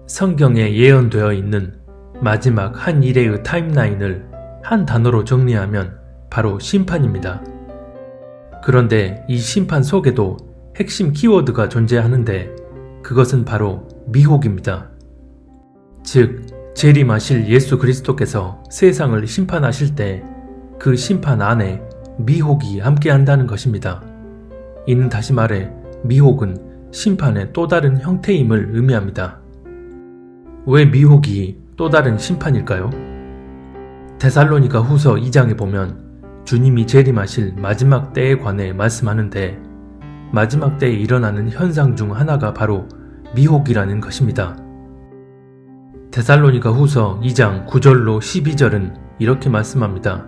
성경에 예언되어 있는 마지막 한 일의 타임라인을 한 단어로 정리하면 바로 심판입니다. 그런데 이 심판 속에도 핵심 키워드가 존재하는데 그것은 바로 미혹입니다. 즉, 재림하실 예수 그리스도께서 세상을 심판하실 때 그 심판 안에 미혹이 함께한다는 것입니다. 이는 다시 말해 미혹은 심판의 또 다른 형태임을 의미합니다. 왜 미혹이 또 다른 심판일까요? 데살로니가 후서 2장에 보면 주님이 재림하실 마지막 때에 관해 말씀하는데 마지막 때에 일어나는 현상 중 하나가 바로 미혹이라는 것입니다. 데살로니가 후서 2장 9절로 12절은 이렇게 말씀합니다.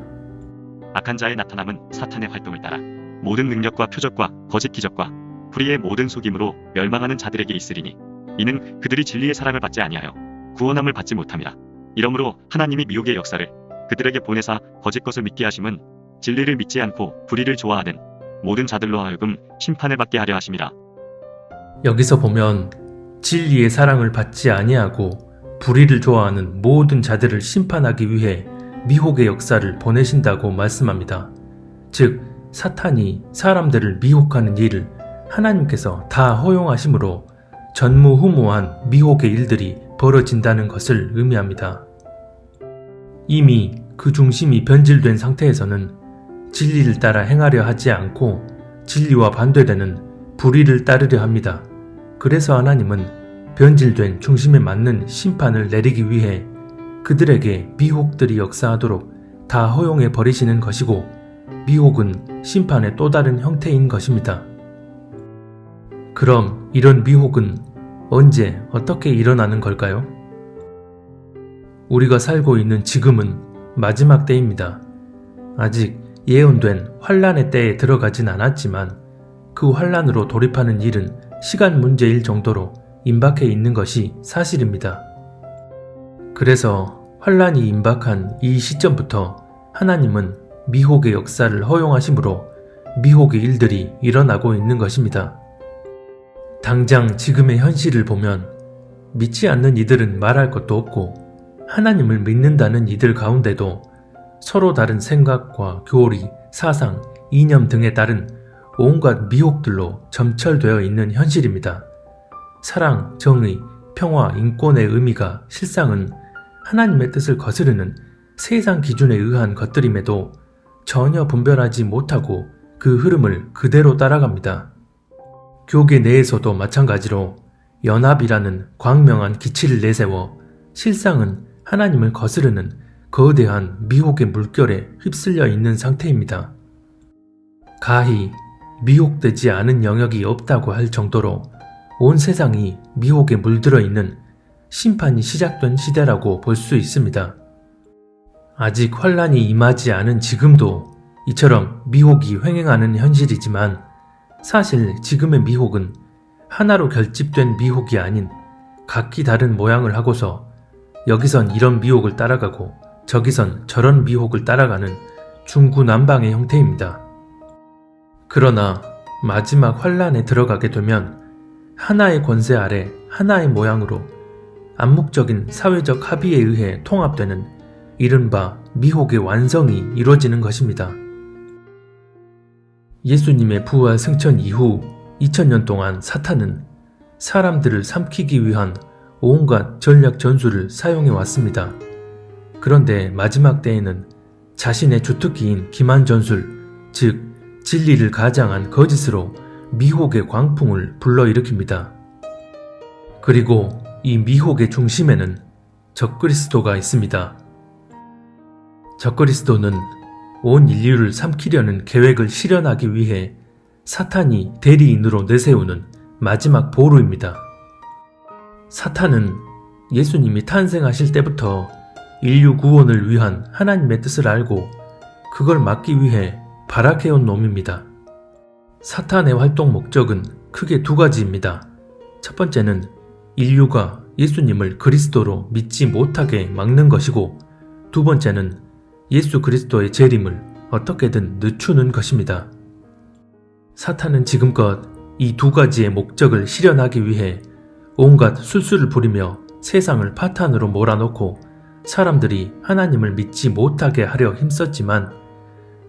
악한 자의 나타남은 사탄의 활동을 따라 모든 능력과 표적과 거짓 기적과 불의의 모든 속임으로 멸망하는 자들에게 있으리니 이는 그들이 진리의 사랑을 받지 아니하여 구원함을 받지 못함이라. 이러므로 하나님이 미혹의 역사를 그들에게 보내사 거짓 것을 믿게 하심은 진리를 믿지 않고 불의를 좋아하는 모든 자들로 하여금 심판을 받게 하려 하심이라. 여기서 보면 진리의 사랑을 받지 아니하고 불의를 좋아하는 모든 자들을 심판하기 위해 미혹의 역사를 보내신다고 말씀합니다. 즉, 사탄이 사람들을 미혹하는 일을 하나님께서 다 허용하심으로 전무후무한 미혹의 일들이 벌어진다는 것을 의미합니다. 이미 그 중심이 변질된 상태에서는 진리를 따라 행하려 하지 않고 진리와 반대되는 불의를 따르려 합니다. 그래서 하나님은 변질된 중심에 맞는 심판을 내리기 위해 그들에게 미혹들이 역사하도록 다 허용해 버리시는 것이고 미혹은 심판의 또 다른 형태인 것입니다. 그럼 이런 미혹은 언제 어떻게 일어나는 걸까요? 우리가 살고 있는 지금은 마지막 때입니다. 아직 예언된 환란의 때에 들어가진 않았지만 그 환란으로 돌입하는 일은 시간 문제일 정도로 임박해 있는 것이 사실입니다. 그래서 환란이 임박한 이 시점부터 하나님은 미혹의 역사를 허용하심으로 미혹의 일들이 일어나고 있는 것입니다. 당장 지금의 현실을 보면 믿지 않는 이들은 말할 것도 없고 하나님을 믿는다는 이들 가운데도 서로 다른 생각과 교리, 사상, 이념 등에 따른 온갖 미혹들로 점철되어 있는 현실입니다. 사랑, 정의, 평화, 인권의 의미가 실상은 하나님의 뜻을 거스르는 세상 기준에 의한 것들임에도 전혀 분별하지 못하고 그 흐름을 그대로 따라갑니다. 교계 내에서도 마찬가지로 연합이라는 광명한 기치를 내세워 실상은 하나님을 거스르는 거대한 미혹의 물결에 휩쓸려 있는 상태입니다. 가히 미혹되지 않은 영역이 없다고 할 정도로 온 세상이 미혹에 물들어 있는 심판이 시작된 시대라고 볼 수 있습니다. 아직 환란이 임하지 않은 지금도 이처럼 미혹이 횡행하는 현실이지만 사실 지금의 미혹은 하나로 결집된 미혹이 아닌 각기 다른 모양을 하고서 여기선 이런 미혹을 따라가고 저기선 저런 미혹을 따라가는 중구난방의 형태입니다. 그러나 마지막 환란에 들어가게 되면 하나의 권세 아래 하나의 모양으로 암묵적인 사회적 합의에 의해 통합되는 이른바 미혹의 완성이 이루어지는 것입니다. 예수님의 부활 승천 이후 2000년 동안 사탄은 사람들을 삼키기 위한 온갖 전략 전술을 사용해 왔습니다. 그런데 마지막 때에는 자신의 주특기인 기만 전술, 즉 진리를 가장한 거짓으로 미혹의 광풍을 불러일으킵니다. 그리고 이 미혹의 중심에는 적그리스도가 있습니다. 적그리스도는 온 인류를 삼키려는 계획을 실현하기 위해 사탄이 대리인으로 내세우는 마지막 보루입니다. 사탄은 예수님이 탄생하실 때부터 인류 구원을 위한 하나님의 뜻을 알고 그걸 막기 위해 발악해온 놈입니다. 사탄의 활동 목적은 크게 두 가지입니다. 첫 번째는 인류가 예수님을 그리스도로 믿지 못하게 막는 것이고 두 번째는 예수 그리스도의 재림을 어떻게든 늦추는 것입니다. 사탄은 지금껏 이 두 가지의 목적을 실현하기 위해 온갖 술수를 부리며 세상을 파탄으로 몰아넣고 사람들이 하나님을 믿지 못하게 하려 힘썼지만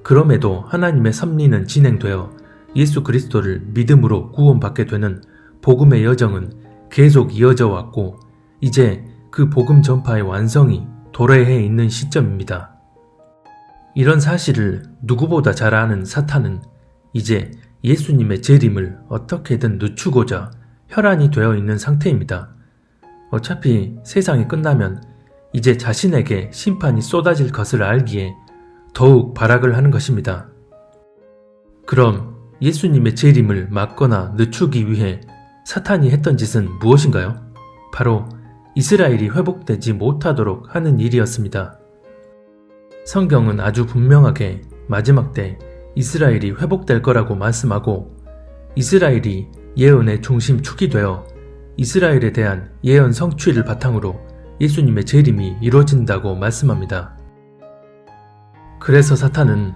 그럼에도 하나님의 섭리는 진행되어 예수 그리스도를 믿음으로 구원받게 되는 복음의 여정은 계속 이어져 왔고 이제 그 복음 전파의 완성이 도래해 있는 시점입니다. 이런 사실을 누구보다 잘 아는 사탄은 이제 예수님의 재림을 어떻게든 늦추고자 혈안이 되어 있는 상태입니다. 어차피 세상이 끝나면 이제 자신에게 심판이 쏟아질 것을 알기에 더욱 발악을 하는 것입니다. 그럼 예수님의 재림을 막거나 늦추기 위해 사탄이 했던 짓은 무엇인가요? 바로 이스라엘이 회복되지 못하도록 하는 일이었습니다. 성경은 아주 분명하게 마지막 때 이스라엘이 회복될 거라고 말씀하고 이스라엘이 예언의 중심축이 되어 이스라엘에 대한 예언 성취를 바탕으로 예수님의 재림이 이루어진다고 말씀합니다. 그래서 사탄은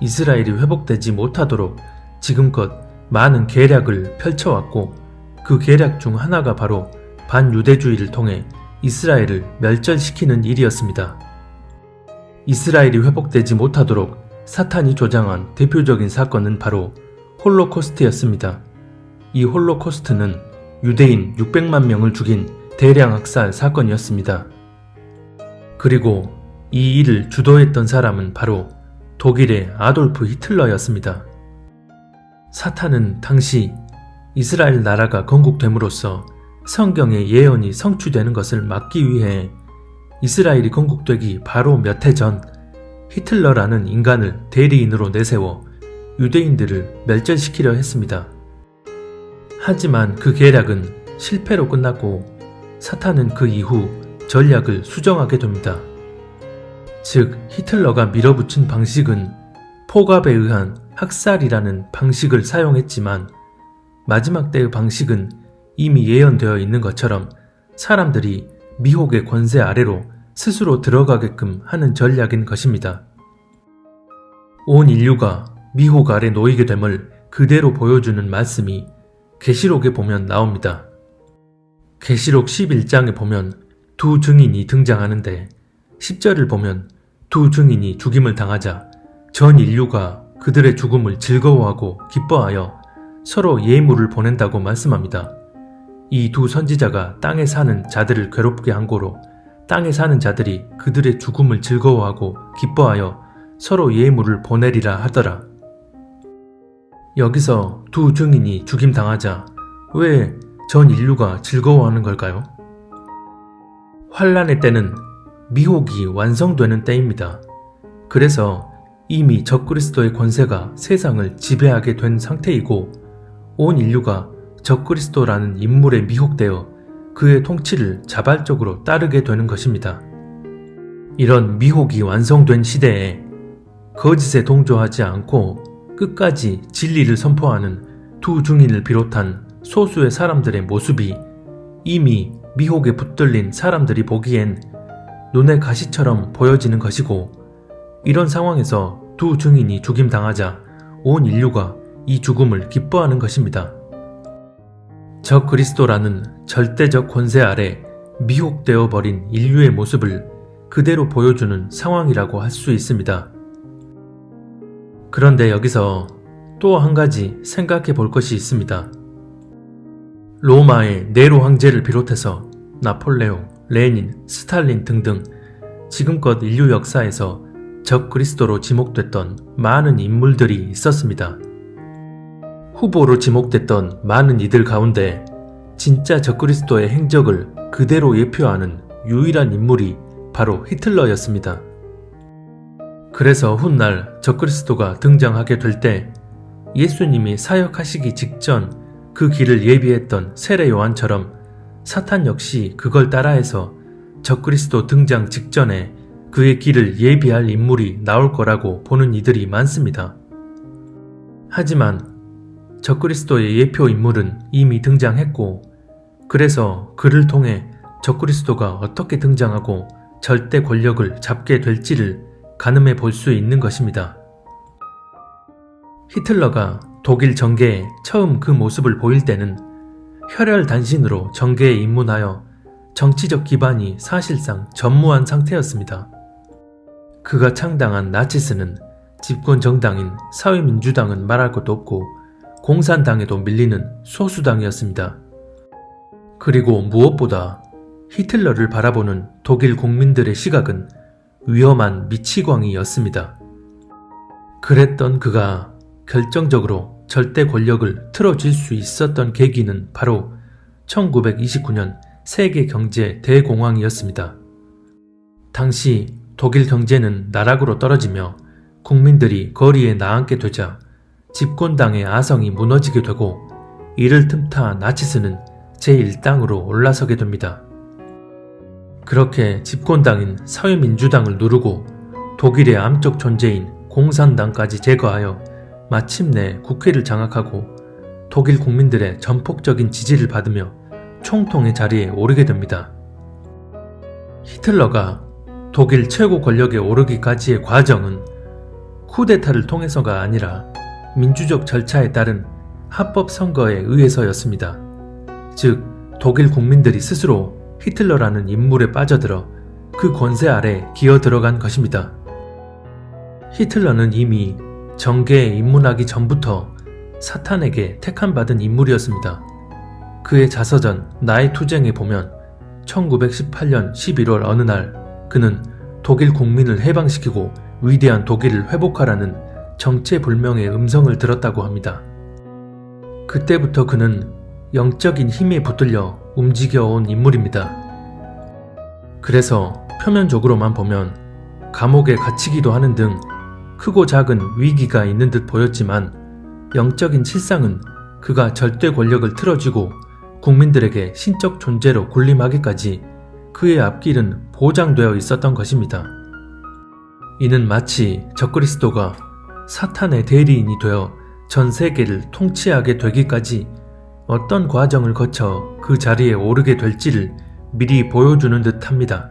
이스라엘이 회복되지 못하도록 지금껏 많은 계략을 펼쳐왔고 그 계략 중 하나가 바로 반유대주의를 통해 이스라엘을 멸절시키는 일이었습니다. 이스라엘이 회복되지 못하도록 사탄이 조장한 대표적인 사건은 바로 홀로코스트였습니다. 이 홀로코스트는 유대인 600만 명을 죽인 대량 학살 사건이었습니다. 그리고 이 일을 주도했던 사람은 바로 독일의 아돌프 히틀러였습니다. 사탄은 당시 이스라엘 나라가 건국됨으로써 성경의 예언이 성취되는 것을 막기 위해 이스라엘이 건국되기 바로 몇 해 전 히틀러라는 인간을 대리인으로 내세워 유대인들을 멸절시키려 했습니다. 하지만 그 계략은 실패로 끝났고 사탄은 그 이후 전략을 수정하게 됩니다. 즉 히틀러가 밀어붙인 방식은 폭압에 의한 학살이라는 방식을 사용했지만 마지막 때의 방식은 이미 예언되어 있는 것처럼 사람들이 미혹의 권세 아래로 스스로 들어가게끔 하는 전략인 것입니다. 온 인류가 미혹 아래 놓이게 됨을 그대로 보여주는 말씀이 계시록에 보면 나옵니다. 계시록 11장에 보면 두 증인이 등장하는데 10절을 보면 두 증인이 죽임을 당하자 전 인류가 그들의 죽음을 즐거워하고 기뻐하여 서로 예물을 보낸다고 말씀합니다. 이 두 선지자가 땅에 사는 자들을 괴롭게 한 고로 땅에 사는 자들이 그들의 죽음을 즐거워하고 기뻐하여 서로 예물을 보내리라 하더라. 여기서 두 증인이 죽임당하자 왜 전 인류가 즐거워하는 걸까요? 환란의 때는 미혹이 완성되는 때입니다. 그래서 이미 적그리스도의 권세가 세상을 지배하게 된 상태이고 온 인류가 적그리스도라는 인물에 미혹되어 그의 통치를 자발적으로 따르게 되는 것입니다. 이런 미혹이 완성된 시대에 거짓에 동조하지 않고 끝까지 진리를 선포하는 두 증인을 비롯한 소수의 사람들의 모습이 이미 미혹에 붙들린 사람들이 보기엔 눈의 가시처럼 보여지는 것이고 이런 상황에서 두 증인이 죽임당하자 온 인류가 이 죽음을 기뻐하는 것입니다. 적그리스도라는 절대적 권세 아래 미혹되어 버린 인류의 모습을 그대로 보여주는 상황이라고 할 수 있습니다. 그런데 여기서 또 한 가지 생각해 볼 것이 있습니다. 로마의 네로 황제를 비롯해서 나폴레옹, 레닌, 스탈린 등등 지금껏 인류 역사에서 적그리스도로 지목됐던 많은 인물들이 있었습니다. 후보로 지목됐던 많은 이들 가운데 진짜 적그리스도의 행적을 그대로 예표하는 유일한 인물이 바로 히틀러였습니다. 그래서 훗날 적그리스도가 등장하게 될 때 예수님이 사역하시기 직전 그 길을 예비했던 세례 요한처럼 사탄 역시 그걸 따라해서 적그리스도 등장 직전에 그의 길을 예비할 인물이 나올 거라고 보는 이들이 많습니다. 하지만 적그리스도의 예표 인물은 이미 등장했고 그래서 그를 통해 적그리스도가 어떻게 등장하고 절대 권력을 잡게 될지를 가늠해 볼 수 있는 것입니다. 히틀러가 독일 정계에 처음 그 모습을 보일 때는 혈혈단신으로 정계에 입문하여 정치적 기반이 사실상 전무한 상태였습니다. 그가 창당한 나치스는 집권 정당인 사회민주당은 말할 것도 없고 공산당에도 밀리는 소수당이었습니다. 그리고 무엇보다 히틀러를 바라보는 독일 국민들의 시각은 위험한 미치광이였습니다. 그랬던 그가 결정적으로 절대 권력을 틀어질 수 있었던 계기는 바로 1929년 세계 경제 대공황이었습니다. 당시 독일 경제는 나락으로 떨어지며 국민들이 거리에 나앉게 되자 집권당의 아성이 무너지게 되고 이를 틈타 나치스는 제1당으로 올라서게 됩니다. 그렇게 집권당인 사회민주당을 누르고 독일의 암적 존재인 공산당까지 제거하여 마침내 국회를 장악하고 독일 국민들의 전폭적인 지지를 받으며 총통의 자리에 오르게 됩니다. 히틀러가 독일 최고 권력에 오르기까지의 과정은 쿠데타를 통해서가 아니라 민주적 절차에 따른 합법 선거에 의해서였습니다. 즉, 독일 국민들이 스스로 히틀러라는 인물에 빠져들어 그 권세 아래 기어 들어간 것입니다. 히틀러는 이미 정계에 입문하기 전부터 사탄에게 택함받은 인물이었습니다. 그의 자서전 나의 투쟁에 보면 1918년 11월 어느 날 그는 독일 국민을 해방시키고 위대한 독일을 회복하라는 정체불명의 음성을 들었다고 합니다. 그때부터 그는 영적인 힘에 붙들려 움직여온 인물입니다. 그래서 표면적으로만 보면 감옥에 갇히기도 하는 등 크고 작은 위기가 있는 듯 보였지만 영적인 실상은 그가 절대 권력을 틀어쥐고 국민들에게 신적 존재로 군림하기까지 그의 앞길은 보장되어 있었던 것입니다. 이는 마치 적그리스도가 사탄의 대리인이 되어 전 세계를 통치하게 되기까지 어떤 과정을 거쳐 그 자리에 오르게 될지를 미리 보여주는 듯합니다.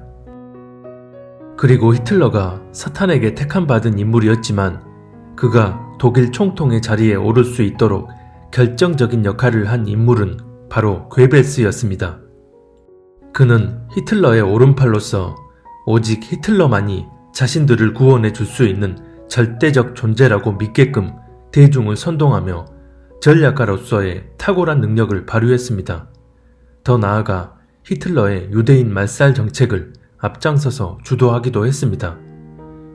그리고 히틀러가 사탄에게 택함받은 인물이었지만 그가 독일 총통의 자리에 오를 수 있도록 결정적인 역할을 한 인물은 바로 괴벨스였습니다. 그는 히틀러의 오른팔로서 오직 히틀러만이 자신들을 구원해 줄 수 있는 절대적 존재라고 믿게끔 대중을 선동하며 전략가로서의 탁월한 능력을 발휘했습니다. 더 나아가 히틀러의 유대인 말살 정책을 앞장서서 주도하기도 했습니다.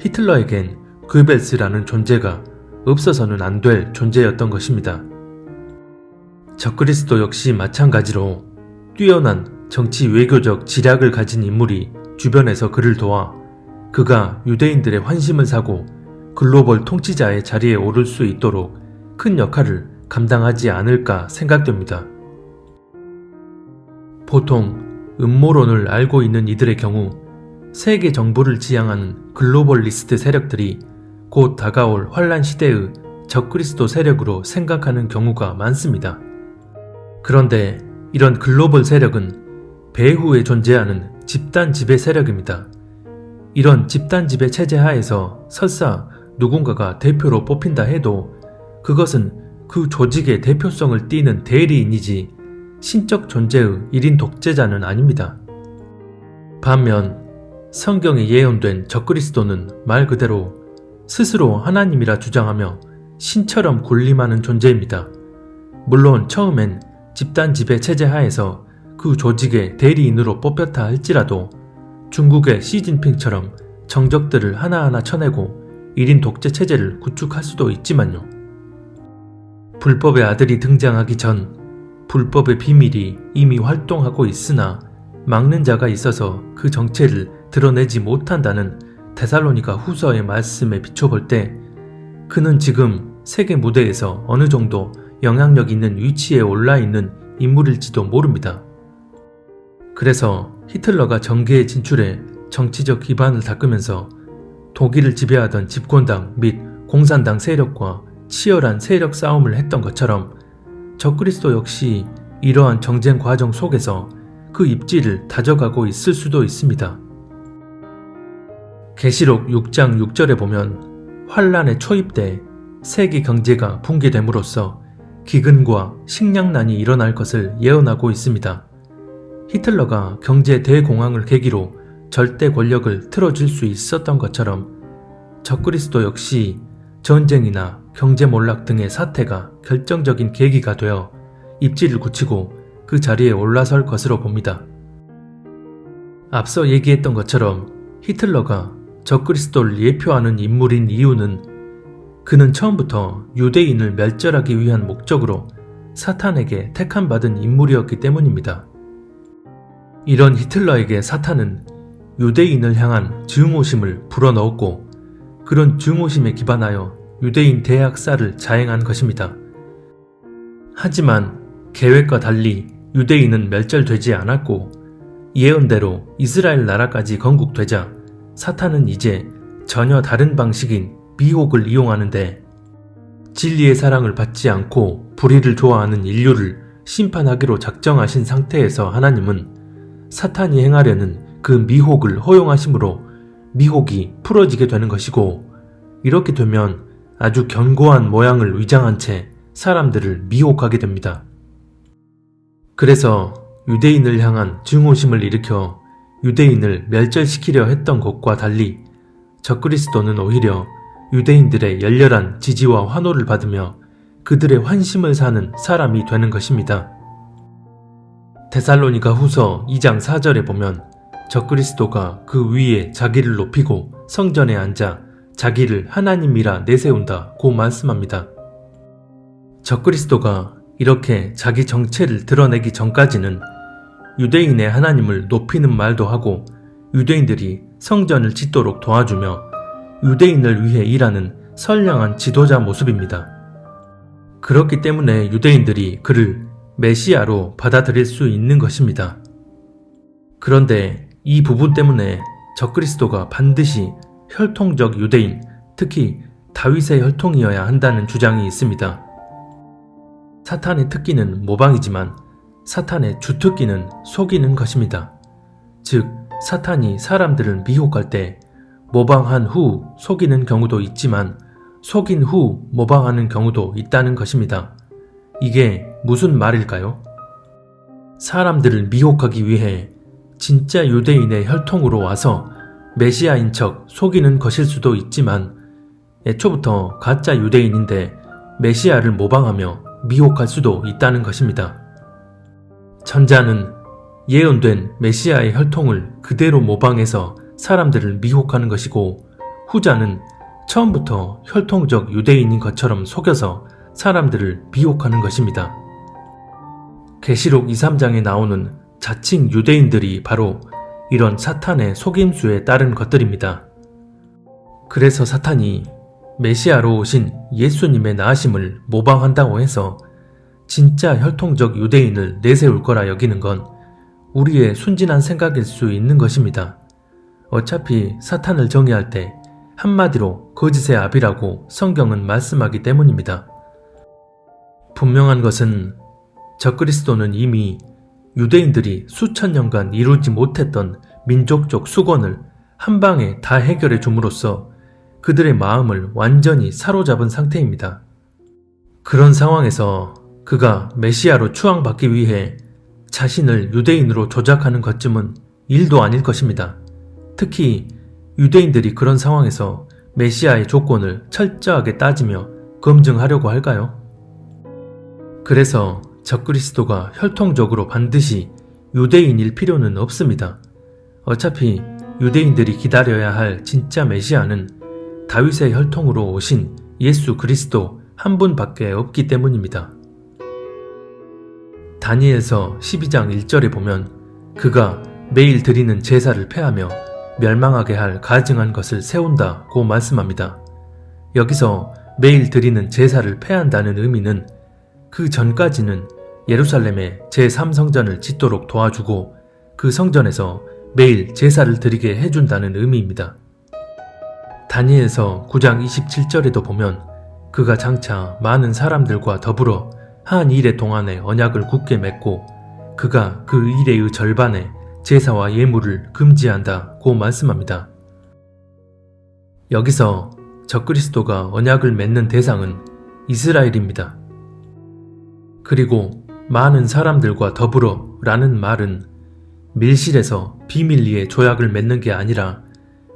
히틀러에겐 괴벨스라는 존재가 없어서는 안 될 존재였던 것입니다. 적그리스도 역시 마찬가지로 뛰어난 정치 외교적 지략을 가진 인물이 주변에서 그를 도와 그가 유대인들의 환심을 사고 글로벌 통치자의 자리에 오를 수 있도록 큰 역할을 감당하지 않을까 생각됩니다. 보통 음모론을 알고 있는 이들의 경우 세계 정부를 지향하는 글로벌리스트 세력들이 곧 다가올 환란 시대의 적그리스도 세력으로 생각하는 경우가 많습니다. 그런데 이런 글로벌 세력은 배후에 존재하는 집단 지배 세력입니다. 이런 집단 지배 체제 하에서 설사 누군가가 대표로 뽑힌다 해도 그것은 그 조직의 대표성을 띠는 대리인이지 신적 존재의 1인 독재자는 아닙니다. 반면 성경에 예언된 적그리스도는 말 그대로 스스로 하나님이라 주장하며 신처럼 군림하는 존재입니다. 물론 처음엔 집단 지배 체제 하에서 그 조직의 대리인으로 뽑혔다 할지라도 중국의 시진핑처럼 정적들을 하나하나 쳐내고 1인 독재 체제를 구축할 수도 있지만요. 불법의 아들이 등장하기 전 불법의 비밀이 이미 활동하고 있으나 막는 자가 있어서 그 정체를 드러내지 못한다는 데살로니가 후서의 말씀에 비춰볼 때 그는 지금 세계 무대에서 어느 정도 영향력 있는 위치에 올라 있는 인물일지도 모릅니다. 그래서 히틀러가 정계에 진출해 정치적 기반을 닦으면서 독일을 지배하던 집권당 및 공산당 세력과 치열한 세력 싸움을 했던 것처럼 적그리스도 역시 이러한 정쟁 과정 속에서 그 입지를 다져가고 있을 수도 있습니다. 계시록 6장 6절에 보면 환란의 초입 때 세계 경제가 붕괴됨으로써 기근과 식량난이 일어날 것을 예언하고 있습니다. 히틀러가 경제 대공황을 계기로 절대 권력을 틀어줄 수 있었던 것처럼 적그리스도 역시 전쟁이나 경제 몰락 등의 사태가 결정적인 계기가 되어 입지를 굳히고 그 자리에 올라설 것으로 봅니다. 앞서 얘기했던 것처럼 히틀러가 적그리스도를 예표하는 인물인 이유는 그는 처음부터 유대인을 멸절하기 위한 목적으로 사탄에게 택함받은 인물이었기 때문입니다. 이런 히틀러에게 사탄은 유대인을 향한 증오심을 불어넣었고 그런 증오심에 기반하여 유대인 대학살을 자행한 것입니다. 하지만 계획과 달리 유대인은 멸절되지 않았고 예언대로 이스라엘 나라까지 건국되자 사탄은 이제 전혀 다른 방식인 미혹을 이용하는데 진리의 사랑을 받지 않고 불의를 좋아하는 인류를 심판하기로 작정하신 상태에서 하나님은 사탄이 행하려는 그 미혹을 허용하심으로 미혹이 풀어지게 되는 것이고 이렇게 되면 아주 견고한 모양을 위장한 채 사람들을 미혹하게 됩니다. 그래서 유대인을 향한 증오심을 일으켜 유대인을 멸절시키려 했던 것과 달리 적그리스도는 오히려 유대인들의 열렬한 지지와 환호를 받으며 그들의 환심을 사는 사람이 되는 것입니다. 데살로니가 후서 2장 4절에 보면 적그리스도가 그 위에 자기를 높이고 성전에 앉아 자기를 하나님이라 내세운다고 말씀합니다. 적그리스도가 이렇게 자기 정체를 드러내기 전까지는 유대인의 하나님을 높이는 말도 하고 유대인들이 성전을 짓도록 도와주며 유대인을 위해 일하는 선량한 지도자 모습입니다. 그렇기 때문에 유대인들이 그를 메시아로 받아들일 수 있는 것입니다. 그런데 이 부분 때문에 적그리스도가 반드시 혈통적 유대인, 특히 다윗의 혈통이어야 한다는 주장이 있습니다. 사탄의 특기는 모방이지만 사탄의 주특기는 속이는 것입니다. 즉, 사탄이 사람들을 미혹할 때 모방한 후 속이는 경우도 있지만 속인 후 모방하는 경우도 있다는 것입니다. 이게 무슨 말일까요? 사람들을 미혹하기 위해 진짜 유대인의 혈통으로 와서 메시아인 척 속이는 것일 수도 있지만 애초부터 가짜 유대인인데 메시아를 모방하며 미혹할 수도 있다는 것입니다. 전자는 예언된 메시아의 혈통을 그대로 모방해서 사람들을 미혹하는 것이고 후자는 처음부터 혈통적 유대인인 것처럼 속여서 사람들을 미혹하는 것입니다. 계시록 2, 3장에 나오는 자칭 유대인들이 바로 이런 사탄의 속임수에 따른 것들입니다. 그래서 사탄이 메시아로 오신 예수님의 나으심을 모방한다고 해서 진짜 혈통적 유대인을 내세울 거라 여기는 건 우리의 순진한 생각일 수 있는 것입니다. 어차피 사탄을 정의할 때 한마디로 거짓의 아비라고 성경은 말씀하기 때문입니다. 분명한 것은 적그리스도는 이미 유대인들이 수천 년간 이루지 못했던 민족적 수건을 한 방에 다 해결해 줌으로써 그들의 마음을 완전히 사로잡은 상태입니다. 그런 상황에서 그가 메시아로 추앙받기 위해 자신을 유대인으로 조작하는 것쯤은 일도 아닐 것입니다. 특히 유대인들이 그런 상황에서 메시아의 조건을 철저하게 따지며 검증하려고 할까요? 그래서 적그리스도가 혈통적으로 반드시 유대인일 필요는 없습니다. 어차피 유대인들이 기다려야 할 진짜 메시아는 다윗의 혈통으로 오신 예수 그리스도 한 분밖에 없기 때문입니다. 다니엘서 12장 1절에 보면 그가 매일 드리는 제사를 폐하며 멸망하게 할 가증한 것을 세운다고 말씀합니다. 여기서 매일 드리는 제사를 폐한다는 의미는 그 전까지는 예루살렘에 제3성전을 짓도록 도와주고 그 성전에서 매일 제사를 드리게 해준다는 의미입니다. 다니엘서 9장 27절에도 보면 그가 장차 많은 사람들과 더불어 한 일의 동안에 언약을 굳게 맺고 그가 그 일의 절반에 제사와 예물을 금지한다고 말씀합니다. 여기서 적그리스도가 언약을 맺는 대상은 이스라엘입니다. 그리고 많은 사람들과 더불어 라는 말은 밀실에서 비밀리에 조약을 맺는 게 아니라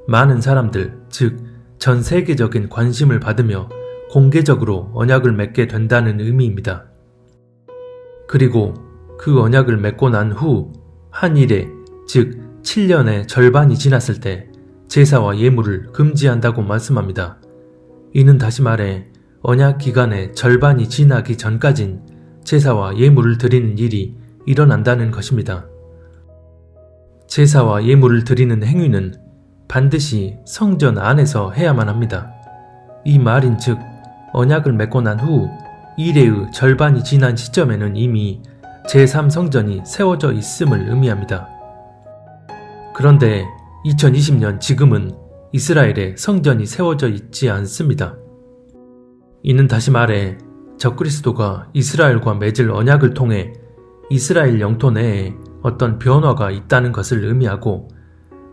많은 사람들, 즉 전 세계적인 관심을 받으며 공개적으로 언약을 맺게 된다는 의미입니다. 그리고 그 언약을 맺고 난 후 한 일에, 즉 7년의 절반이 지났을 때 제사와 예물을 금지한다고 말씀합니다. 이는 다시 말해 언약 기간의 절반이 지나기 전까진 제사와 예물을 드리는 일이 일어난다는 것입니다. 제사와 예물을 드리는 행위는 반드시 성전 안에서 해야만 합니다. 이 말인즉 언약을 맺고 난 후 이래의 절반이 지난 시점에는 이미 제3성전이 세워져 있음을 의미합니다. 그런데 2020년 지금은 이스라엘에 성전이 세워져 있지 않습니다. 이는 다시 말해 적그리스도가 이스라엘과 맺을 언약을 통해 이스라엘 영토 내에 어떤 변화가 있다는 것을 의미하고,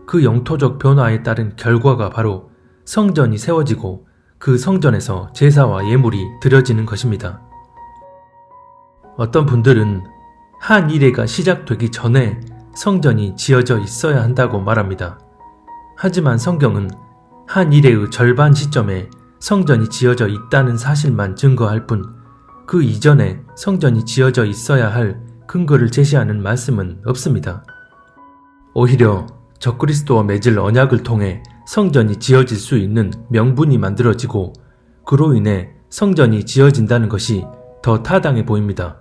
그 영토적 변화에 따른 결과가 바로 성전이 세워지고 그 성전에서 제사와 예물이 드려지는 것입니다. 어떤 분들은 한 이래가 시작되기 전에 성전이 지어져 있어야 한다고 말합니다. 하지만 성경은 한 이래의 절반 시점에 성전이 지어져 있다는 사실만 증거할 뿐, 그 이전에 성전이 지어져 있어야 할 근거를 제시하는 말씀은 없습니다. 오히려 적그리스도와 맺을 언약을 통해 성전이 지어질 수 있는 명분이 만들어지고, 그로 인해 성전이 지어진다는 것이 더 타당해 보입니다.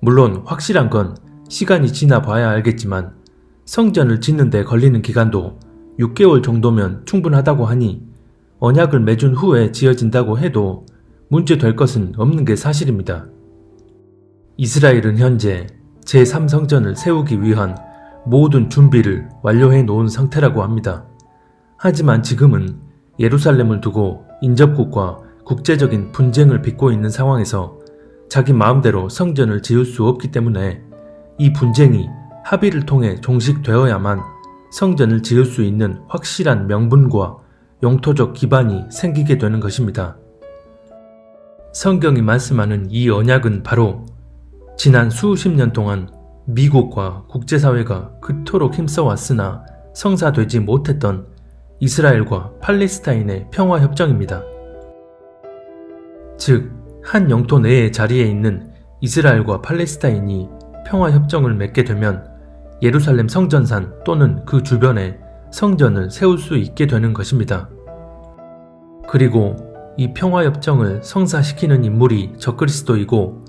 물론 확실한 건 시간이 지나 봐야 알겠지만 성전을 짓는 데 걸리는 기간도 6개월 정도면 충분하다고 하니 언약을 맺은 후에 지어진다고 해도 문제될 것은 없는 게 사실입니다. 이스라엘은 현재 제3성전을 세우기 위한 모든 준비를 완료해 놓은 상태라고 합니다. 하지만 지금은 예루살렘을 두고 인접국과 국제적인 분쟁을 빚고 있는 상황에서 자기 마음대로 성전을 지을 수 없기 때문에 이 분쟁이 합의를 통해 종식되어야만 성전을 지을 수 있는 확실한 명분과 영토적 기반이 생기게 되는 것입니다. 성경이 말씀하는 이 언약은 바로 지난 수십 년 동안 미국과 국제사회가 그토록 힘써왔으나 성사되지 못했던 이스라엘과 팔레스타인의 평화협정입니다. 즉, 한 영토 내의 자리에 있는 이스라엘과 팔레스타인이 평화협정을 맺게 되면 예루살렘 성전산 또는 그 주변에 성전을 세울 수 있게 되는 것입니다. 그리고 이 평화협정을 성사시키는 인물이 적그리스도이고,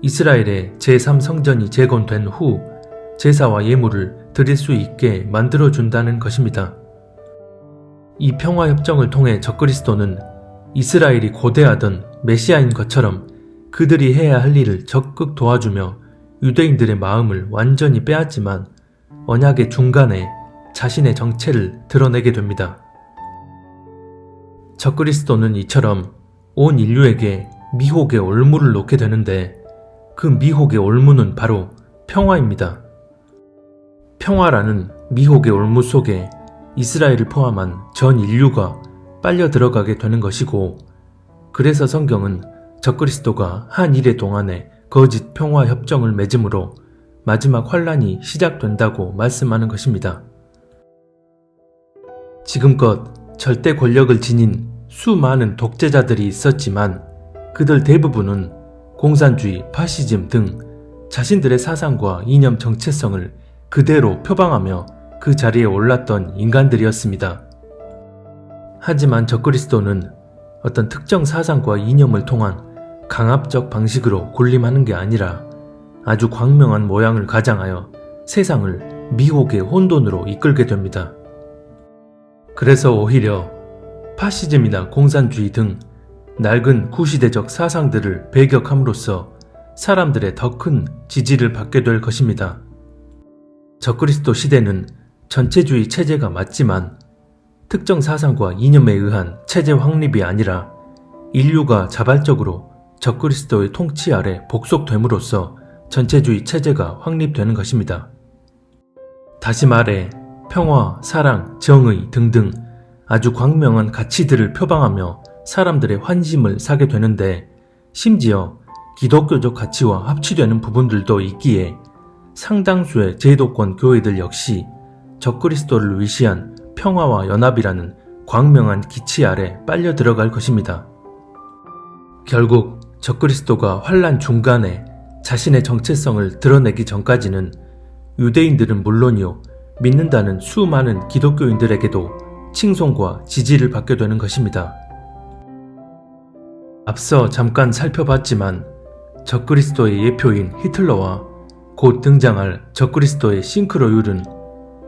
이스라엘의 제3성전이 재건된 후 제사와 예물을 드릴 수 있게 만들어준다는 것입니다. 이 평화협정을 통해 적그리스도는 이스라엘이 고대하던 메시아인 것처럼 그들이 해야 할 일을 적극 도와주며 유대인들의 마음을 완전히 빼앗지만 언약의 중간에 자신의 정체를 드러내게 됩니다. 적그리스도는 이처럼 온 인류에게 미혹의 올무를 놓게 되는데, 그 미혹의 올무는 바로 평화입니다. 평화라는 미혹의 올무 속에 이스라엘을 포함한 전 인류가 빨려 들어가게 되는 것이고, 그래서 성경은 적그리스도가 한 이래 동안에 거짓 평화 협정을 맺음으로 마지막 환란이 시작된다고 말씀하는 것입니다. 지금껏 절대 권력을 지닌 수많은 독재자들이 있었지만 그들 대부분은 공산주의, 파시즘 등 자신들의 사상과 이념 정체성을 그대로 표방하며 그 자리에 올랐던 인간들이었습니다. 하지만 적그리스도는 어떤 특정 사상과 이념을 통한 강압적 방식으로 군림하는 게 아니라 아주 광명한 모양을 가장하여 세상을 미혹의 혼돈으로 이끌게 됩니다. 그래서 오히려 파시즘이나 공산주의 등 낡은 구시대적 사상들을 배격함으로써 사람들의 더 큰 지지를 받게 될 것입니다. 적그리스도 시대는 전체주의 체제가 맞지만 특정 사상과 이념에 의한 체제 확립이 아니라 인류가 자발적으로 적그리스도의 통치 아래 복속됨으로써 전체주의 체제가 확립되는 것입니다. 다시 말해 평화, 사랑, 정의 등등 아주 광명한 가치들을 표방하며 사람들의 환심을 사게 되는데, 심지어 기독교적 가치와 합치되는 부분들도 있기에 상당수의 제도권 교회들 역시 적그리스도를 위시한 평화와 연합이라는 광명한 기치 아래 빨려 들어갈 것입니다. 결국 적그리스도가 환란 중간에 자신의 정체성을 드러내기 전까지는 유대인들은 물론이요, 믿는다는 수많은 기독교인들에게도 칭송과 지지를 받게 되는 것입니다. 앞서 잠깐 살펴봤지만 적그리스도의 예표인 히틀러와 곧 등장할 적그리스도의 싱크로율은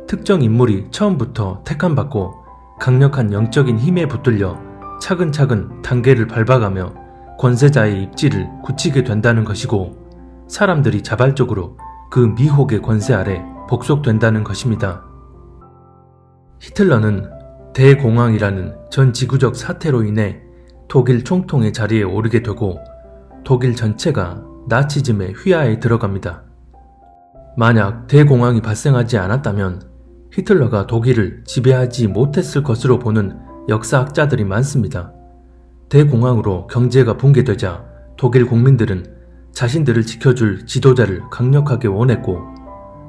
특정 인물이 처음부터 택함받고 강력한 영적인 힘에 붙들려 차근차근 단계를 밟아가며 권세자의 입지를 굳히게 된다는 것이고, 사람들이 자발적으로 그 미혹의 권세 아래 복속된다는 것입니다. 히틀러는 대공황이라는 전 지구적 사태로 인해 독일 총통의 자리에 오르게 되고 독일 전체가 나치즘의 휘하에 들어갑니다. 만약 대공황이 발생하지 않았다면 히틀러가 독일을 지배하지 못했을 것으로 보는 역사학자들이 많습니다. 대공황으로 경제가 붕괴되자 독일 국민들은 자신들을 지켜줄 지도자를 강력하게 원했고,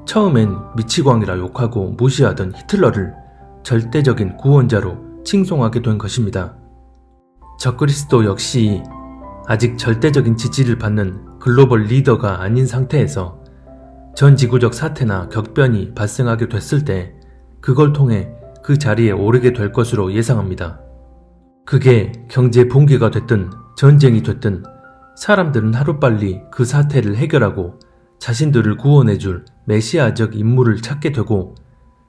처음엔 미치광이라 욕하고 무시하던 히틀러를 절대적인 구원자로 칭송하게 된 것입니다. 적그리스도 역시 아직 절대적인 지지를 받는 글로벌 리더가 아닌 상태에서 전 지구적 사태나 격변이 발생하게 됐을 때 그걸 통해 그 자리에 오르게 될 것으로 예상합니다. 그게 경제 붕괴가 됐든 전쟁이 됐든 사람들은 하루빨리 그 사태를 해결하고 자신들을 구원해줄 메시아적 인물을 찾게 되고,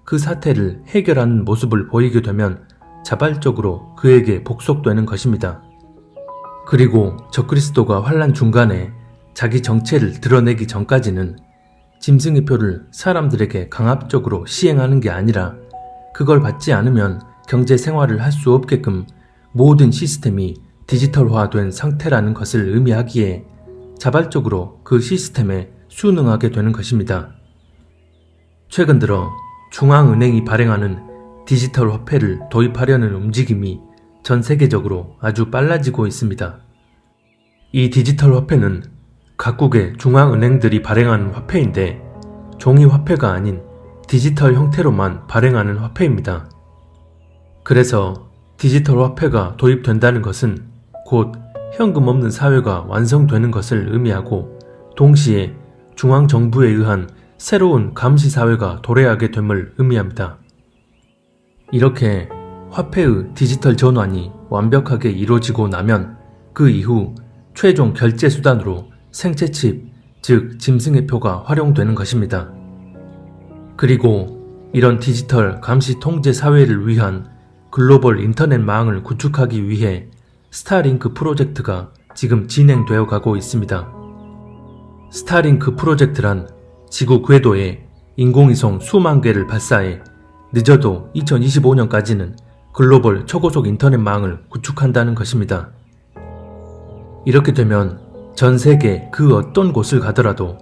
그 사태를 해결하는 모습을 보이게 되면 자발적으로 그에게 복속되는 것입니다. 그리고 적그리스도가 환란 중간에 자기 정체를 드러내기 전까지는 짐승의 표를 사람들에게 강압적으로 시행하는 게 아니라 그걸 받지 않으면 경제 생활을 할 수 없게끔 모든 시스템이 디지털화된 상태라는 것을 의미하기에 자발적으로 그 시스템에 순응하게 되는 것입니다. 최근 들어 중앙은행이 발행하는 디지털 화폐를 도입하려는 움직임이 전 세계적으로 아주 빨라지고 있습니다. 이 디지털 화폐는 각국의 중앙은행들이 발행하는 화폐인데 종이 화폐가 아닌 디지털 형태로만 발행하는 화폐입니다. 그래서 디지털 화폐가 도입된다는 것은 곧 현금 없는 사회가 완성되는 것을 의미하고, 동시에 중앙정부에 의한 새로운 감시사회가 도래하게 됨을 의미합니다. 이렇게 화폐의 디지털 전환이 완벽하게 이루어지고 나면 그 이후 최종 결제 수단으로 생체칩, 즉 짐승의 표가 활용되는 것입니다. 그리고 이런 디지털 감시 통제 사회를 위한 글로벌 인터넷망을 구축하기 위해 스타링크 프로젝트가 지금 진행되어 가고 있습니다. 스타링크 프로젝트란 지구 궤도에 인공위성 수만 개를 발사해 늦어도 2025년까지는 글로벌 초고속 인터넷망을 구축한다는 것입니다. 이렇게 되면 전 세계 그 어떤 곳을 가더라도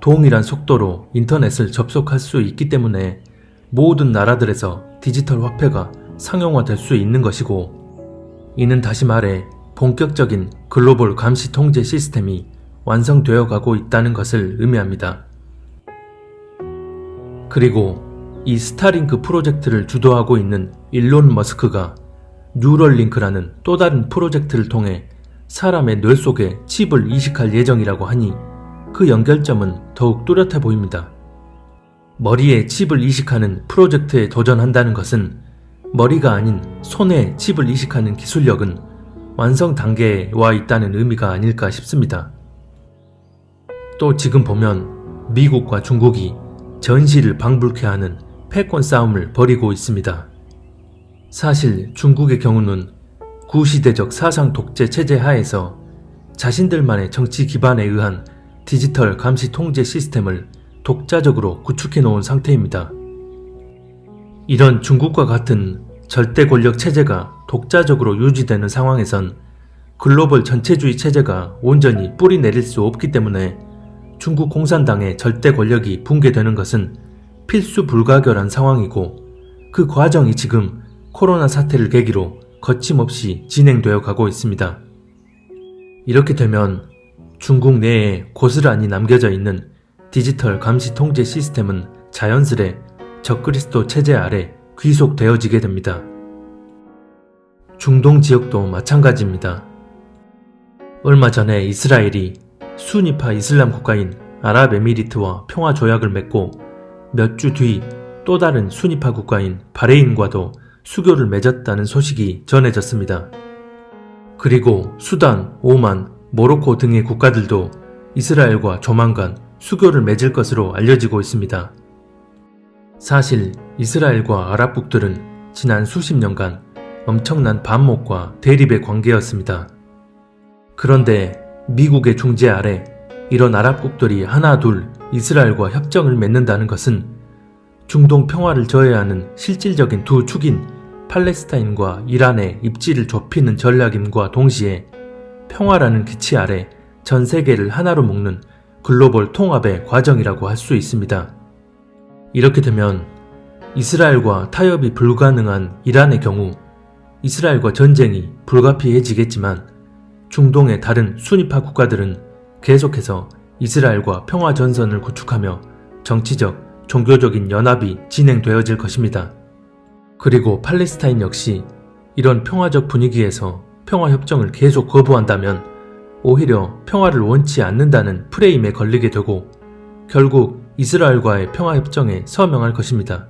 동일한 속도로 인터넷을 접속할 수 있기 때문에 모든 나라들에서 디지털 화폐가 상용화될 수 있는 것이고, 이는 다시 말해 본격적인 글로벌 감시 통제 시스템이 완성되어 가고 있다는 것을 의미합니다. 그리고 이 스타링크 프로젝트를 주도하고 있는 일론 머스크가 뉴럴링크라는 또 다른 프로젝트를 통해 사람의 뇌 속에 칩을 이식할 예정이라고 하니 그 연결점은 더욱 뚜렷해 보입니다. 머리에 칩을 이식하는 프로젝트에 도전한다는 것은 머리가 아닌 손에 칩을 이식하는 기술력은 완성 단계에 와 있다는 의미가 아닐까 싶습니다. 또 지금 보면 미국과 중국이 전시를 방불케 하는 패권 싸움을 벌이고 있습니다. 사실 중국의 경우는 구시대적 사상 독재 체제 하에서 자신들만의 정치 기반에 의한 디지털 감시 통제 시스템을 독자적으로 구축해 놓은 상태입니다. 이런 중국과 같은 절대 권력 체제가 독자적으로 유지되는 상황에선 글로벌 전체주의 체제가 온전히 뿌리 내릴 수 없기 때문에 중국 공산당의 절대 권력이 붕괴되는 것은 필수 불가결한 상황이고, 그 과정이 지금 코로나 사태를 계기로 거침없이 진행되어 가고 있습니다. 이렇게 되면 중국 내에 고스란히 남겨져 있는 디지털 감시 통제 시스템은 자연스레 적그리스도 체제 아래 귀속되어지게 됩니다. 중동 지역도 마찬가지입니다. 얼마 전에 이스라엘이 수니파 이슬람 국가인 아랍에미리트와 평화조약을 맺고 몇 주 뒤 또 다른 수니파 국가인 바레인과도 수교를 맺었다는 소식이 전해졌습니다. 그리고 수단, 오만, 모로코 등의 국가들도 이스라엘과 조만간 수교를 맺을 것으로 알려지고 있습니다. 사실 이스라엘과 아랍국들은 지난 수십 년간 엄청난 반목과 대립의 관계였습니다. 그런데 미국의 중재 아래 이런 아랍국들이 하나둘 이스라엘과 협정을 맺는다는 것은 중동 평화를 저해하는 실질적인 두 축인 팔레스타인과 이란의 입지를 좁히는 전략임과 동시에 평화라는 기치 아래 전 세계를 하나로 묶는 글로벌 통합의 과정이라고 할 수 있습니다. 이렇게 되면 이스라엘과 타협이 불가능한 이란의 경우 이스라엘과 전쟁이 불가피해지겠지만 중동의 다른 수니파 국가들은 계속해서 이스라엘과 평화 전선을 구축하며 정치적, 종교적인 연합이 진행되어질 것입니다. 그리고 팔레스타인 역시 이런 평화적 분위기에서 평화협정을 계속 거부한다면 오히려 평화를 원치 않는다는 프레임에 걸리게 되고 결국 이스라엘과의 평화협정에 서명할 것입니다.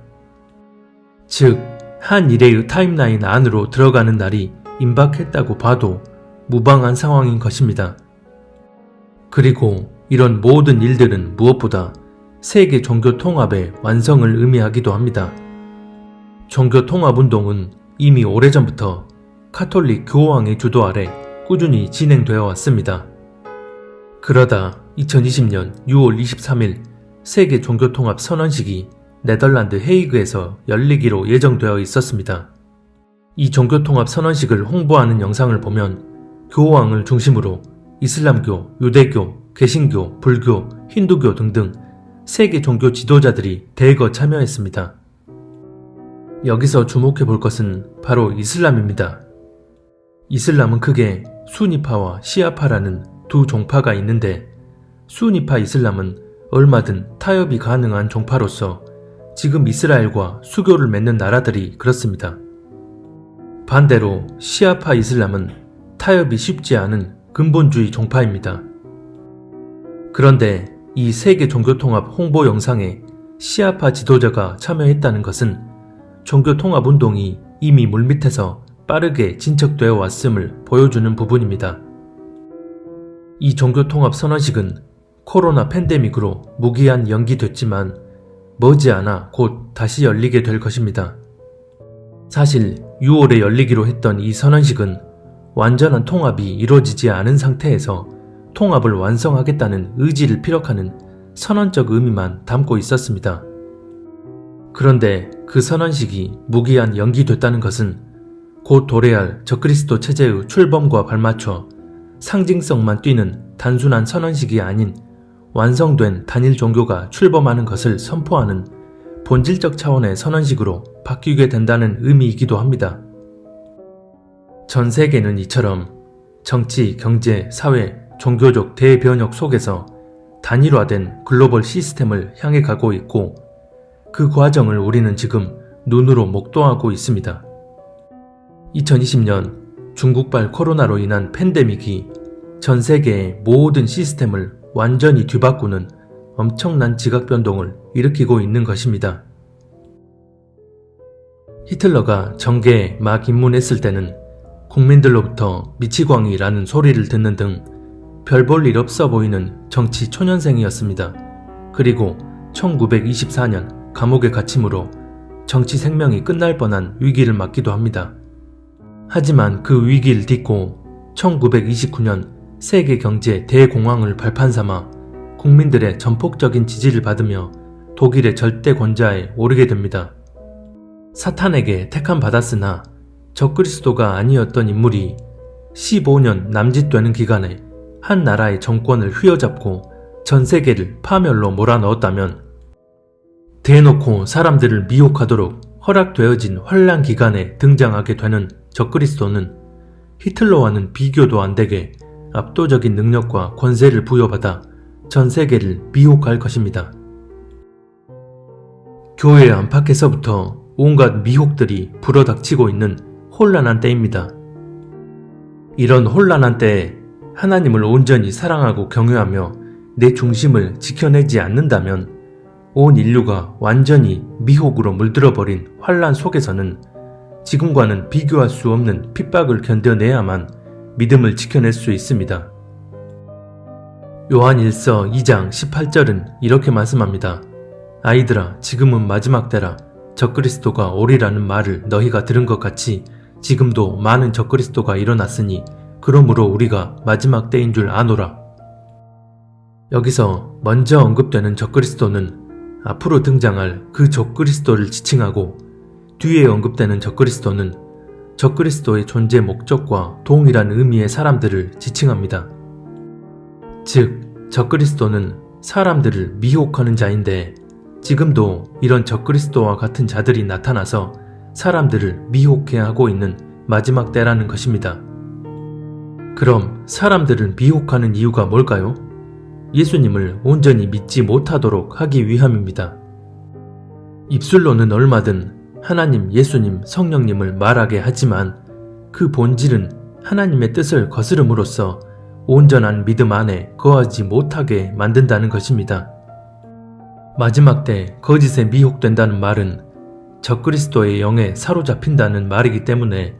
즉, 한 일의 타임라인 안으로 들어가는 날이 임박했다고 봐도 무방한 상황인 것입니다. 그리고 이런 모든 일들은 무엇보다 세계 종교 통합의 완성을 의미하기도 합니다. 종교 통합 운동은 이미 오래전부터 카톨릭 교황의 주도 아래 꾸준히 진행되어 왔습니다. 그러다 2020년 6월 23일 세계 종교 통합 선언식이 네덜란드 헤이그에서 열리기로 예정되어 있었습니다. 이 종교 통합 선언식을 홍보하는 영상을 보면 교황을 중심으로 이슬람교, 유대교, 개신교, 불교, 힌두교 등등 세계 종교 지도자들이 대거 참여했습니다. 여기서 주목해 볼 것은 바로 이슬람입니다. 이슬람은 크게 수니파와 시아파라는 두 종파가 있는데 수니파 이슬람은 얼마든 타협이 가능한 종파로서 지금 이스라엘과 수교를 맺는 나라들이 그렇습니다. 반대로 시아파 이슬람은 타협이 쉽지 않은 근본주의 종파입니다. 그런데 이 세계 종교통합 홍보 영상에 시아파 지도자가 참여했다는 것은 종교통합 운동이 이미 물밑에서 빠르게 진척되어 왔음을 보여주는 부분입니다. 이 종교통합 선언식은 코로나 팬데믹으로 무기한 연기됐지만 머지않아 곧 다시 열리게 될 것입니다. 사실 6월에 열리기로 했던 이 선언식은 완전한 통합이 이루어지지 않은 상태에서 통합을 완성하겠다는 의지를 피력하는 선언적 의미만 담고 있었습니다. 그런데 그 선언식이 무기한 연기됐다는 것은 곧 도래할 적그리스도 체제의 출범과 발맞춰 상징성만 띠는 단순한 선언식이 아닌 완성된 단일 종교가 출범하는 것을 선포하는 본질적 차원의 선언식으로 바뀌게 된다는 의미이기도 합니다. 전 세계는 이처럼 정치, 경제, 사회, 종교적 대변혁 속에서 단일화된 글로벌 시스템을 향해 가고 있고 그 과정을 우리는 지금 눈으로 목도하고 있습니다. 2020년 중국발 코로나로 인한 팬데믹이 전 세계의 모든 시스템을 완전히 뒤바꾸는 엄청난 지각 변동을 일으키고 있는 것입니다. 히틀러가 정계에 막 입문했을 때는 국민들로부터 미치광이라는 소리를 듣는 등 별 볼 일 없어 보이는 정치 초년생이었습니다. 그리고 1924년 감옥에 갇힘으로 정치 생명이 끝날 뻔한 위기를 맞기도 합니다. 하지만 그 위기를 딛고 1929년 세계 경제 대공황을 발판 삼아 국민들의 전폭적인 지지를 받으며 독일의 절대 권좌에 오르게 됩니다. 사탄에게 택함받았으나 적그리스도가 아니었던 인물이 15년 남짓되는 기간에 한 나라의 정권을 휘어잡고 전 세계를 파멸로 몰아넣었다면 대놓고 사람들을 미혹하도록 허락되어진 환란 기간에 등장하게 되는 적그리스도는 히틀러와는 비교도 안되게 압도적인 능력과 권세를 부여받아 전 세계를 미혹할 것입니다. 교회 안팎에서부터 온갖 미혹들이 불어닥치고 있는 혼란한 때입니다. 이런 혼란한 때에 하나님을 온전히 사랑하고 경외하며 내 중심을 지켜내지 않는다면 온 인류가 완전히 미혹으로 물들어버린 환란 속에서는 지금과는 비교할 수 없는 핍박을 견뎌내야만 믿음을 지켜낼 수 있습니다. 요한 1서 2장 18절은 이렇게 말씀합니다. 아이들아, 지금은 마지막 때라. 적그리스도가 오리라는 말을 너희가 들은 것 같이 지금도 많은 적그리스도가 일어났으니 그러므로 우리가 마지막 때인 줄 아노라. 여기서 먼저 언급되는 적그리스도는 앞으로 등장할 그 적그리스도를 지칭하고, 뒤에 언급되는 적그리스도는 적그리스도의 존재 목적과 동일한 의미의 사람들을 지칭합니다. 즉, 적그리스도는 사람들을 미혹하는 자인데 지금도 이런 적그리스도와 같은 자들이 나타나서 사람들을 미혹해 하고 있는 마지막 때라는 것입니다. 그럼 사람들을 미혹하는 이유가 뭘까요? 예수님을 온전히 믿지 못하도록 하기 위함입니다. 입술로는 얼마든 하나님, 예수님, 성령님을 말하게 하지만 그 본질은 하나님의 뜻을 거스름으로써 온전한 믿음 안에 거하지 못하게 만든다는 것입니다. 마지막 때 거짓에 미혹된다는 말은 적그리스도의 영에 사로잡힌다는 말이기 때문에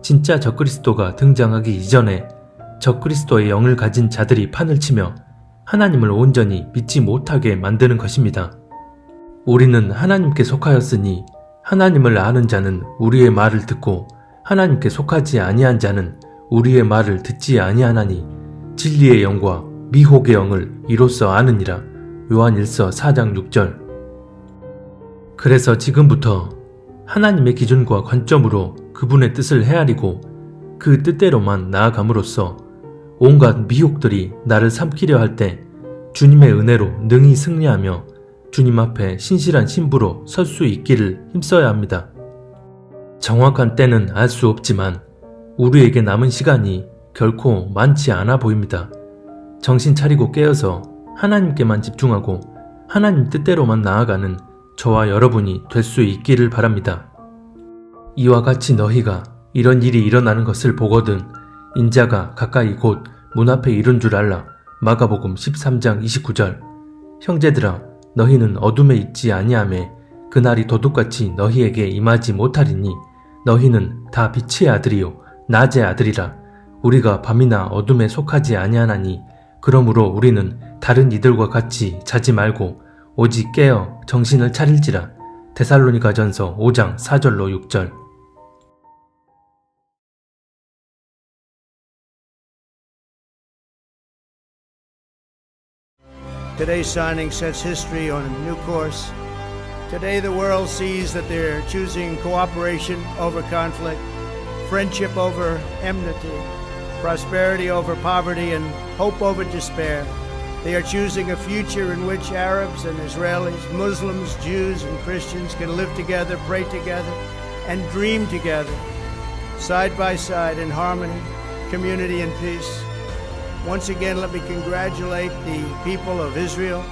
진짜 적그리스도가 등장하기 이전에 적그리스도의 영을 가진 자들이 판을 치며 하나님을 온전히 믿지 못하게 만드는 것입니다. 우리는 하나님께 속하였으니 하나님을 아는 자는 우리의 말을 듣고 하나님께 속하지 아니한 자는 우리의 말을 듣지 아니하나니 진리의 영과 미혹의 영을 이로써 아느니라. 요한 1서 4장 6절. 그래서 지금부터 하나님의 기준과 관점으로 그분의 뜻을 헤아리고 그 뜻대로만 나아감으로써 온갖 미혹들이 나를 삼키려 할 때 주님의 은혜로 능히 승리하며 주님 앞에 신실한 신부로 설 수 있기를 힘써야 합니다. 정확한 때는 알 수 없지만 우리에게 남은 시간이 결코 많지 않아 보입니다. 정신 차리고 깨어서 하나님께만 집중하고 하나님 뜻대로만 나아가는 저와 여러분이 될 수 있기를 바랍니다. 이와 같이 너희가 이런 일이 일어나는 것을 보거든 인자가 가까이 곧 문 앞에 이른 줄 알라. 마가복음 13장 29절. 형제들아, 너희는 어둠에 있지 아니하매 그날이 도둑같이 너희에게 임하지 못하리니 너희는 다 빛의 아들이요 낮의 아들이라. 우리가 밤이나 어둠에 속하지 아니하나니 그러므로 우리는 다른 이들과 같이 자지 말고 오직 깨어 정신을 차릴지라. 데살로니가전서 5장 4절로 6절. Today's signing sets history on a new course. Today the world sees that they're choosing cooperation over conflict, friendship over enmity, prosperity over poverty, and hope over despair. They are choosing a future in which Arabs and Israelis, Muslims, Jews, and Christians can live together, pray together, and dream together, side by side in harmony, community, and peace. Once again, let me congratulate the people of Israel,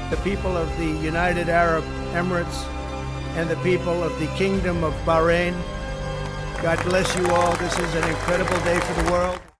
the people of the United Arab Emirates, and the people of the Kingdom of Bahrain. God bless you all. This is an incredible day for the world.